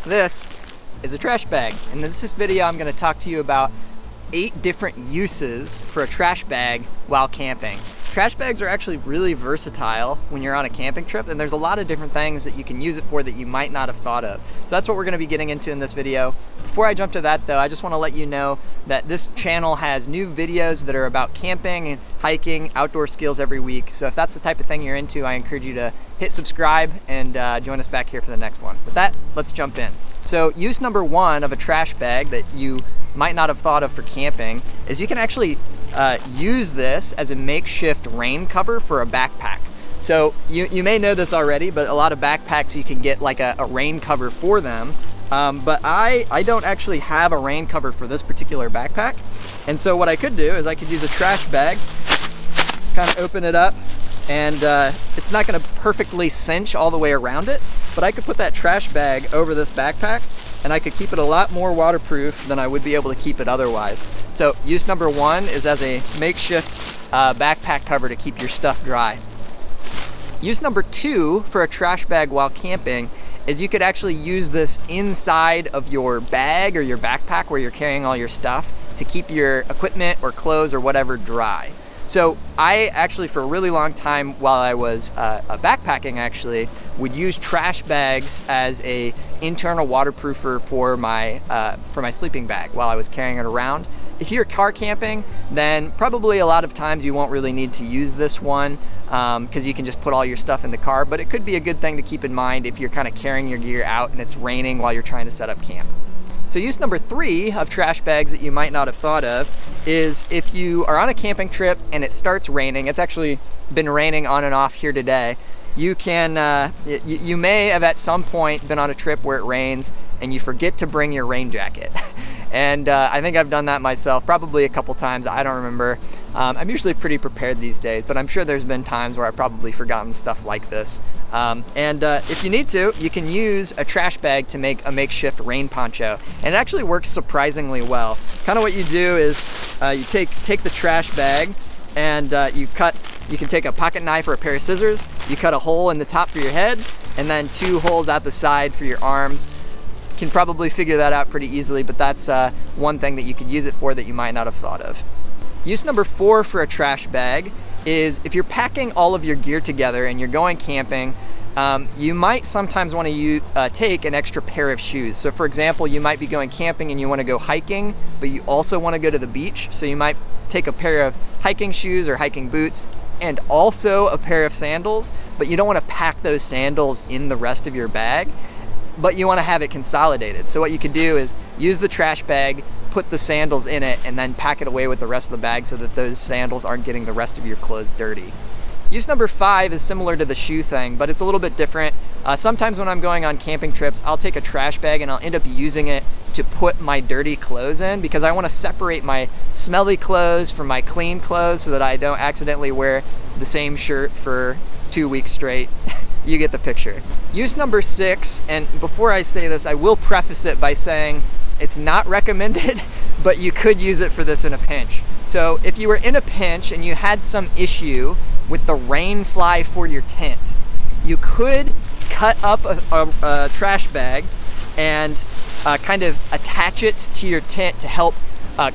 This is a trash bag, and in this video I'm going to talk to you about 8 different uses for a trash bag while camping. Trash bags are actually really versatile when you're on a camping trip, and there's a lot of different things that you can use it for that you might not have thought of. So that's what we're going to be getting into in this video. Before I jump to that though, I just want to let you know that this channel has new videos that are about camping and hiking, outdoor skills every week. So if that's the type of thing you're into, I encourage you to hit subscribe and join us back here for the next one. With that, let's jump in. So use number 1 of a trash bag that you might not have thought of for camping is you can actually use this as a makeshift rain cover for a backpack. So you may know this already, but a lot of backpacks you can get like a rain cover for them. But I don't actually have a rain cover for this particular backpack. And so what I could do is I could use a trash bag, kind of open it up, and it's not going to perfectly cinch all the way around it, but I could put that trash bag over this backpack and I could keep it a lot more waterproof than I would be able to keep it otherwise. So use number 1 is as a makeshift backpack cover to keep your stuff dry. Use number 2 for a trash bag while camping is you could actually use this inside of your bag or your backpack where you're carrying all your stuff to keep your equipment or clothes or whatever dry. So I actually, for a really long time while I was backpacking actually, would use trash bags as a internal waterproofer for my sleeping bag while I was carrying it around. If you're car camping, then probably a lot of times you won't really need to use this one because you can just put all your stuff in the car, but it could be a good thing to keep in mind if you're kind of carrying your gear out and it's raining while you're trying to set up camp. So use number 3 of trash bags that you might not have thought of is if you are on a camping trip and it starts raining. It's actually been raining on and off here today. You can, you may have at some point been on a trip where it rains and you forget to bring your rain jacket. And I think I've done that myself probably a couple times. I don't remember. I'm usually pretty prepared these days, but I'm sure there's been times where I've probably forgotten stuff like this. If you need to, you can use a trash bag to make a makeshift rain poncho. And it actually works surprisingly well. Kind of what you do is you take the trash bag and you can take a pocket knife or a pair of scissors, you cut a hole in the top for your head, and then 2 holes out the side for your arms. Can probably figure that out pretty easily, but that's one thing that you could use it for that you might not have thought of. Use number 4 for a trash bag is if you're packing all of your gear together and you're going camping, you might sometimes want to take an extra pair of shoes. So for example, you might be going camping and you want to go hiking, but you also want to go to the beach. So you might take a pair of hiking shoes or hiking boots and also a pair of sandals, but you don't want to pack those sandals in the rest of your bag, but you want to have it consolidated. So what you can do is use the trash bag, put the sandals in it, and then pack it away with the rest of the bag so that those sandals aren't getting the rest of your clothes dirty. Use number 5 is similar to the shoe thing, but it's a little bit different. Sometimes when I'm going on camping trips, I'll take a trash bag and I'll end up using it to put my dirty clothes in because I want to separate my smelly clothes from my clean clothes so that I don't accidentally wear the same shirt for 2 weeks straight. You get the picture. Use number 6, and before I say this, I will preface it by saying it's not recommended, but you could use it for this in a pinch. So if you were in a pinch and you had some issue with the Rainfly for your tent, you could cut up a trash bag and kind of attach it to your tent to help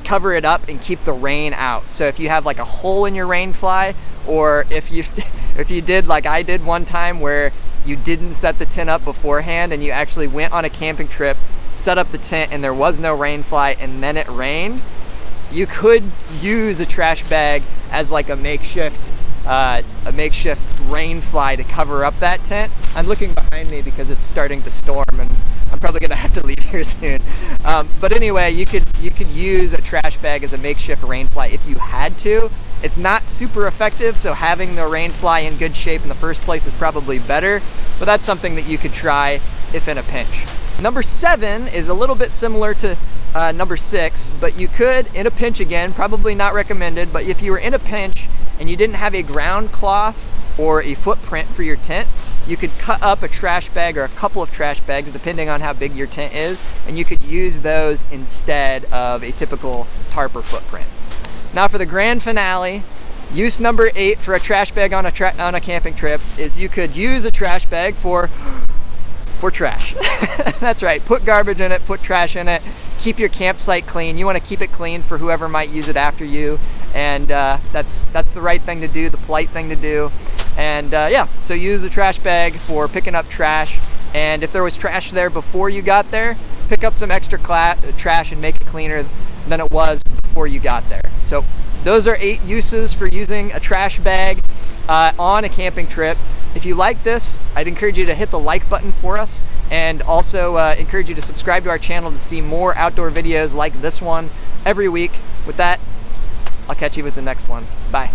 cover it up and keep the rain out. So if you have like a hole in your Rainfly, or if you did like I did one time where you didn't set the tent up beforehand and you actually went on a camping trip, set up the tent, and there was no Rainfly and then it rained, you could use a trash bag as like a makeshift Rainfly to cover up that tent. I'm looking behind me because it's starting to storm and I'm probably gonna have to leave here soon. But anyway, you could use a trash bag as a makeshift Rainfly if you had to. It's not super effective, so having the Rainfly in good shape in the first place is probably better, but that's something that you could try if in a pinch. Number 7 is a little bit similar to number 6, but you could, in a pinch again, probably not recommended, but if you were in a pinch and you didn't have a ground cloth or a footprint for your tent, you could cut up a trash bag or a couple of trash bags depending on how big your tent is, and you could use those instead of a typical tarp or footprint. Now for the grand finale, use number 8 for a trash bag on a camping trip is you could use a trash bag for for trash. That's right, put garbage in it, put trash in it, keep your campsite clean. You want to keep it clean for whoever might use it after you, and that's the right thing to do, the polite thing to do. And yeah, so use a trash bag for picking up trash, and if there was trash there before you got there, pick up some extra trash and make it cleaner than it was before you got there. So those are 8 uses for using a trash bag on a camping trip. If you like this, I'd encourage you to hit the like button for us, and also encourage you to subscribe to our channel to see more outdoor videos like this one every week. With that, I'll catch you with the next one. Bye.